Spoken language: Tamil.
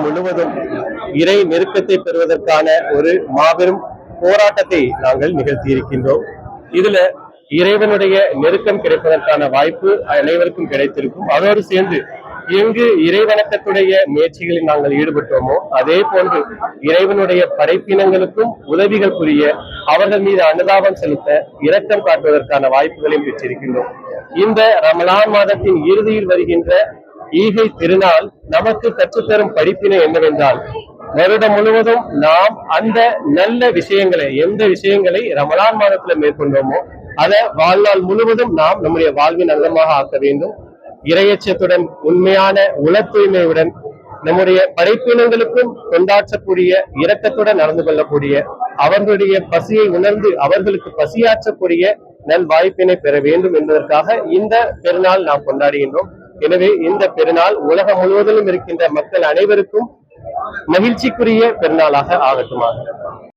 முழுவதும் இறை நெருக்கத்தை பெறுவதற்கான ஒரு மாபெரும் போராட்டத்தை நாங்கள் நிகழ்த்தி இருக்கின்றோம். இதுல இறைவனுடைய நெருக்கம் கிடைப்பதற்கான வாய்ப்பு அனைவருக்கும் கிடைத்திருக்கும். அதோடு சேர்ந்து எங்கு இறைவணக்கத்துடைய முயற்சிகளில் நாங்கள் ஈடுபட்டோமோ அதே போன்று இறைவனுடைய படைப்பினங்களுக்கும் உதவிகள் புரிய, அவர்கள் மீது அனுதாபம் செலுத்த, இரக்கம் காட்டுவதற்கான வாய்ப்புகளையும் பெற்றிருக்கின்றோம். இந்த ரமலான் மாதத்தின் இறுதியில் வருகின்ற ஈகை திருநாள் நமக்கு கற்றுத்தரும் படிப்பினை என்னவென்றால், வருடம் முழுவதும் நாம் அந்த நல்ல விஷயங்களை, எந்த விஷயங்களை ரமலான் மாதத்துல மேற்கொண்டோமோ அதை வாழ்நாள் முழுவதும் நாம் நம்முடைய வாழ்வின் அங்கமாக ஆக்க வேண்டும். இரையச்சத்துடன், உண்மையான உள தூய்மையுடன், நம்முடைய படைப்பினங்களுக்கும் கொண்டாற்றக்கூடிய, இரக்கத்துடன் நடந்து கொள்ளக்கூடிய, அவர்களுடைய பசியை உணர்ந்து அவர்களுக்கு பசியாற்றக்கூடிய நல் வாய்ப்பினை பெற வேண்டும் என்பதற்காக இந்த பெருநாள் நாம் கொண்டாடுகின்றோம். எனவே இந்த பெருநாள் உலகம் முழுவதிலும் இருக்கின்ற மக்கள் அனைவருக்கும் மகிழ்ச்சிக்குரிய பெருநாளாக ஆகட்டுமாக.